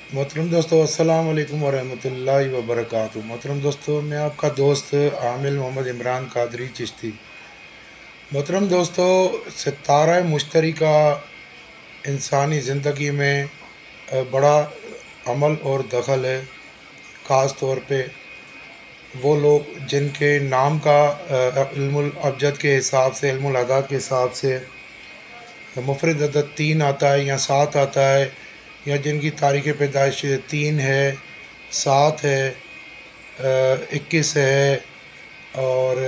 मोहतरम दोस्तों, अस्सलाम वालेकुम वरहमतुल्लाहि वबरकातुहू। मोहतरम दोस्तों, मैं आपका दोस्त आमिल मोहम्मद इमरान कादरी चिश्ती। मोहतरम दोस्तों, सितारा मुश्तरी का इंसानी ज़िंदगी में बड़ा अमल और दखल है। ख़ास तौर पे वो लोग जिनके नाम का इल्मुल अबजद के हिसाब से, इल्मुल अदाद के हिसाब से मुफरद अदद तीन आता है या सात आता है, या जिनकी तारीख़ पैदाइश तीन है, सात है, 21 है और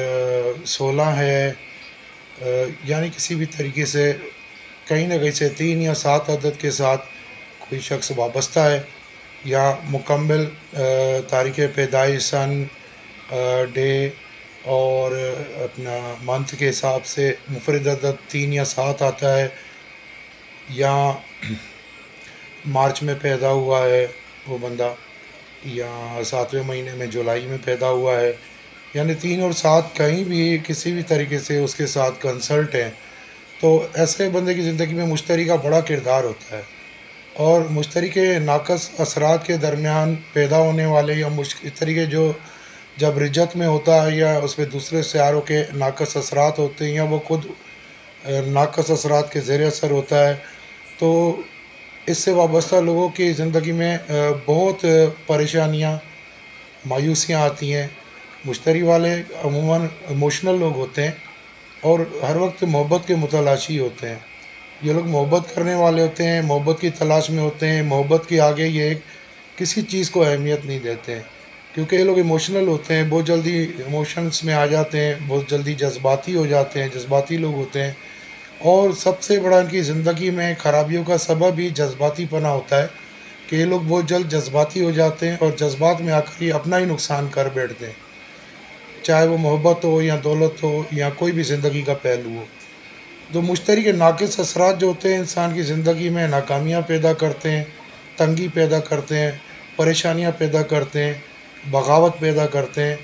16 है। यानी किसी भी तरीके से कहीं ना कहीं से तीन या सात अदद के साथ कोई शख्स वाबस्ता है, या मुकम्मल तारीख़ पैदाइश सन, डे और अपना मंथ के हिसाब से मुफरद अदद तीन या सात आता है, या मार्च में पैदा हुआ है वो बंदा, या सातवें महीने में जुलाई में पैदा हुआ है, यानी तीन और सात कहीं भी किसी भी तरीके से उसके साथ कंसल्ट है, तो ऐसे बंदे की ज़िंदगी में मुश्तरी का बड़ा किरदार होता है। और मुश्तरी के नाकस असरात के दरमियान पैदा होने वाले या इस तरीके जो जब रिजत में होता है या उसमें दूसरे सियारों के नाकस असरात होते हैं, या वो खुद नाकस असरात के ज़ेर असर होता है, तो इससे वाबस्ता लोगों की ज़िंदगी में बहुत परेशानियाँ, मायूसियाँ आती हैं। मुश्तरी वाले अमूमन इमोशनल लोग होते हैं और हर वक्त मोहब्बत के मुतलाशी होते हैं। ये लोग मोहब्बत करने वाले होते हैं, मोहब्बत की तलाश में होते हैं। मोहब्बत के आगे ये किसी चीज़ को अहमियत नहीं देते हैं, क्योंकि ये लोग इमोशनल होते हैं, बहुत जल्दी इमोशंस में आ जाते हैं, बहुत जल्दी जज्बाती हो जाते हैं, जज्बाती लोग होते हैं। और सबसे बड़ा इनकी ज़िंदगी में ख़राबियों का सबब ही जज्बातीपना होता है कि ये लोग बहुत जल्द जज्बाती हो जाते हैं और जज्बात में आकर ही अपना ही नुकसान कर बैठते हैं, चाहे वो मोहब्बत हो या दौलत हो या कोई भी ज़िंदगी का पहलू हो। तो मुश्तरी के नाक़िस असरात जो होते हैं इंसान की ज़िंदगी में नाकामियाँ पैदा करते हैं, तंगी पैदा करते हैं, परेशानियाँ पैदा करते हैं, बगावत पैदा करते हैं।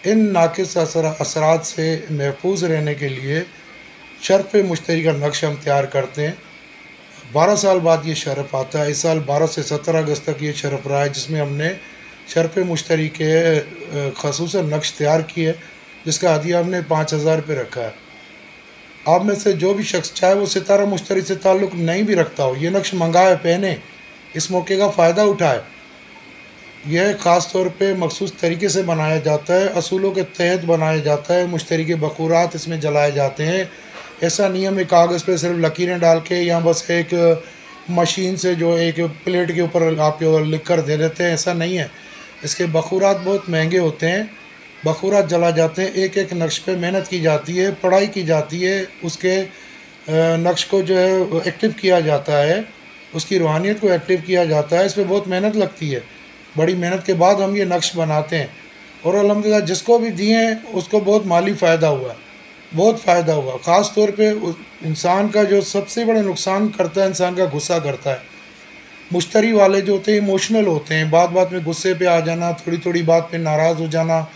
इन नाक़िस असरात से महफूज रहने के लिए शर्फ़ मुश्तरी का नक्श हम तैयार करते हैं। 12 साल बाद ये शरफ़ आता है। इस साल 12 से 17 अगस्त तक ये शरफ़ रहा है, जिसमें हमने शर्फ़ मुश्तरी के ख़ुसूसन नक्श तैयार किए, जिसका हदिया हमने 5000 पे रखा है। आप में से जो भी शख्स, चाहे वो सितारा मुश्तरी से ताल्लुक़ नहीं भी रखता हो, ये नक्श मंगाए, पहने, इस मौके का फ़ायदा उठाए। यह ख़ास तौर पे मखसूस तरीके से बनाया जाता है, असूलों के तहत बनाया जाता है। मुश्तरी के बखूरात इसमें जलाए जाते हैं। ऐसा नियम है कागज़ पे सिर्फ लकीरें डाल के या बस एक मशीन से जो एक प्लेट के ऊपर आपके लिख कर दे देते हैं, ऐसा नहीं है। इसके बखूरात बहुत महंगे होते हैं। बखूरात जला जाते हैं, एक एक नक्श पे मेहनत की जाती है, पढ़ाई की जाती है, उसके नक्श को जो है एक्टिव किया जाता है, उसकी रूहानियत को एक्टिव किया जाता है। इस पर बहुत मेहनत लगती है। बड़ी मेहनत के बाद हम ये नक्श बनाते हैं, और अल्हम्दुलिल्लाह जिसको भी दिए हैं उसको बहुत माली फ़ायदा हुआ, बहुत फ़ायदा हुआ। ख़ास तौर पे इंसान का जो सबसे बड़ा नुकसान करता है, इंसान का गुस्सा करता है। मुश्तरी वाले जो होते हैं इमोशनल होते हैं, बात बात में गुस्से पे आ जाना, थोड़ी थोड़ी बात पे नाराज़ हो जाना,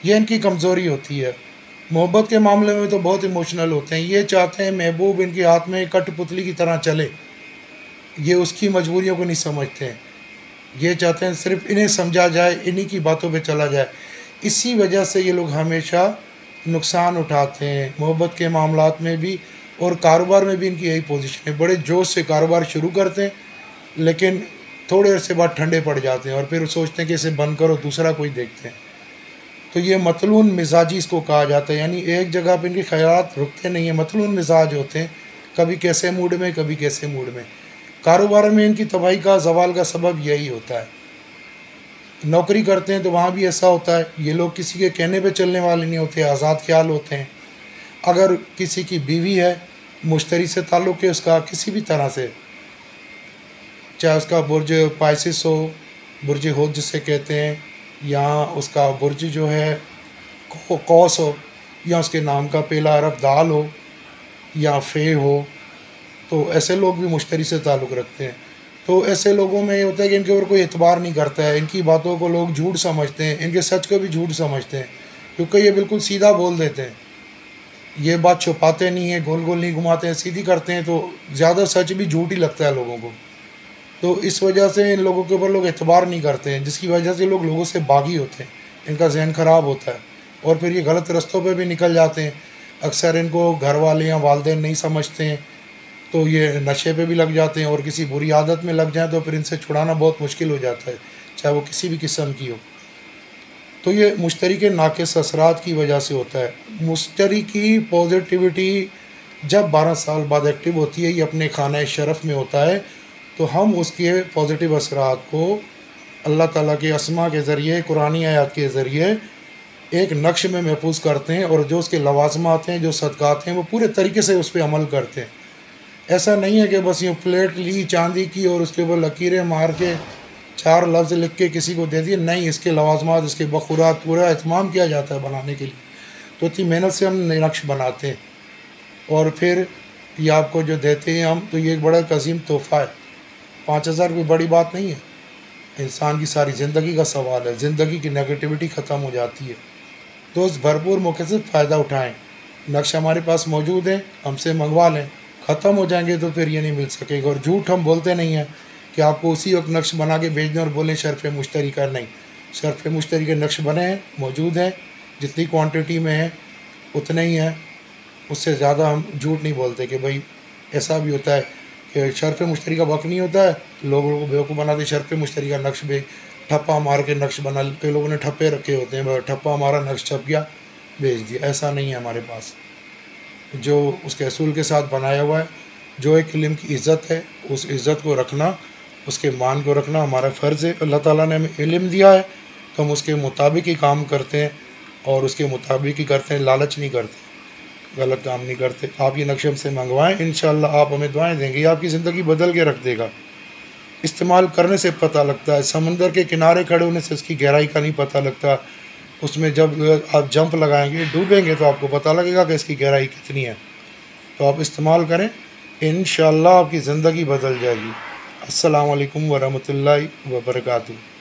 ये इनकी कमज़ोरी होती है। मोहब्बत के मामले में तो बहुत इमोशनल होते हैं। ये चाहते हैं महबूब इनके हाथ में कठपुतली की तरह चले, ये उसकी मजबूरियों को नहीं समझते हैं। ये चाहते हैं सिर्फ इन्हें समझा जाए, इन्हीं की बातों पे चला जाए। इसी वजह से ये लोग हमेशा नुकसान उठाते हैं, मोहब्बत के मामलात में भी और कारोबार में भी इनकी यही पोजीशन है। बड़े जोश से कारोबार शुरू करते हैं, लेकिन थोड़े अरसे बाद ठंडे पड़ जाते हैं और फिर सोचते हैं कि इसे बंद करो, दूसरा कोई देखते हैं। तो ये मतलून मिजाजी इसको कहा जाता है, यानी एक जगह पर इनके ख़यालात रुकते नहीं हैं, मतलून मिजाज होते हैं, कभी कैसे मूड में, कभी कैसे मूड में। कारोबार में इनकी तबाही का, ज़वाल का सबब यही होता है। नौकरी करते हैं तो वहाँ भी ऐसा होता है। ये लोग किसी के कहने पे चलने वाले नहीं होते, आज़ाद ख्याल होते हैं। अगर किसी की बीवी है, मुश्तरी से ताल्लुक़ है उसका किसी भी तरह से, चाहे उसका बुर्ज पाइसिस हो, बुर्ज होद जिसे कहते हैं, या उसका बुर्ज जो है कौस हो, या उसके नाम का पहला हरफ दाल हो या फे हो, तो ऐसे लोग भी मुश्तरी से ताल्लुक़ रखते हैं। तो ऐसे लोगों में ये होता है कि इनके ऊपर कोई एतबार नहीं करता है, इनकी बातों को लोग झूठ समझते हैं, इनके सच को भी झूठ समझते हैं, क्योंकि ये बिल्कुल सीधा बोल देते हैं। ये बात छुपाते नहीं हैं, गोल गोल नहीं घुमाते हैं, सीधी करते हैं, तो ज़्यादा सच भी झूठ ही लगता है लोगों को। तो इस वजह से इन लोगों के ऊपर लोग एतबार नहीं करते हैं, जिसकी वजह से लोग लोगों से बागी होते हैं, इनका जहन ख़राब होता है और फिर ये गलत रस्तों पे भी निकल जाते हैं। अक्सर इनको घर वाले या वालिदैन नहीं समझते हैं, तो ये नशे पे भी लग जाते हैं और किसी बुरी आदत में लग जाएँ तो फिर इनसे छुड़ाना बहुत मुश्किल हो जाता है, चाहे वो किसी भी किस्म की हो। तो ये मुश्तरी के नाक़िस असरात की वजह से होता है। मुश्तरी की पॉजिटिविटी जब 12 साल बाद एक्टिव होती है, ये अपने खाना शरफ़ में होता है, तो हम उसके पॉजिटिव असरात को अल्लाह ताला के अस्मा के ज़रिए, कुरानी आयत के ज़रिए एक नक्श में महफूज करते हैं और जो उसके लवाज़मात हैं, जो सदक़ात हैं, वो पूरे तरीके से उस पर अमल करते हैं। ऐसा नहीं है कि बस ये प्लेट ली चांदी की और उसके ऊपर लकीरें मार के 4 लफ्ज़ लिख के किसी को दे दिए, नहीं, इसके लवाज़मात, इसके बखूरात पूरा एहतमाम किया जाता है बनाने के लिए। तो इतनी मेहनत से हम नक्श बनाते हैं और फिर ये आपको जो देते हैं हम, तो ये एक बड़ा अज़ीम तोहफ़ा है। 5000 कोई बड़ी बात नहीं है, इंसान की सारी ज़िंदगी का सवाल है। ज़िंदगी की नेगेटिविटी ख़त्म हो जाती है। दोस्त भरपूर मौके से फ़ायदा उठाएँ। नक्श हमारे पास मौजूद है, हमसे मंगवा लें। ख़त्म हो जाएंगे तो फिर ये नहीं मिल सकेगा। और झूठ हम बोलते नहीं हैं कि आपको उसी वक्त नक्श बना के भेज दें और बोलें शर्फ़ मुश्तरी का, नहीं। शर्फ़ मुश्तरी के नक्श बने हैं, मौजूद हैं, जितनी क्वांटिटी में है उतने ही हैं, उससे ज़्यादा हम झूठ नहीं बोलते। कि भाई ऐसा भी होता है कि शर्फ़ मुश्तरी का वक्त नहीं होता है, लोगों को बेवकूफ़ बनाते, शर्फ़ मुश्तरी का नक्श भी ठप्पा मार के नक्श बना, कई लोगों ने ठप्पे रखे होते हैं, ठप्पा हमारा नक्श छप गया, भेज दिया। ऐसा नहीं है हमारे पास, जो उसके असूल के साथ बनाया हुआ है। जो एक इल्म की इज़्ज़त है, उस इज़्ज़त को रखना, उसके मान को रखना हमारा फ़र्ज़ है। अल्लाह ताला ने हमें इल्म दिया है तो हम उसके मुताबिक ही काम करते हैं और उसके मुताबिक ही करते हैं, लालच नहीं करते, गलत काम नहीं करते। आप ये नक्शे हमसे मंगवाएँ, इंशाअल्लाह आप हमें दुआएँ देंगे, ये आपकी ज़िंदगी बदल के रख देगा। इस्तेमाल करने से पता लगता है, समंदर के किनारे खड़े होने से उसकी गहराई का नहीं पता लगता। उसमें जब आप जंप लगाएंगे, डूबेंगे, तो आपको पता लगेगा कि इसकी गहराई कितनी है। तो आप इस्तेमाल करें, इंशाअल्लाह आपकी ज़िंदगी बदल जाएगी। अस्सलामु अलैकुम वरहमतुल्लाहि वबरकातुहू।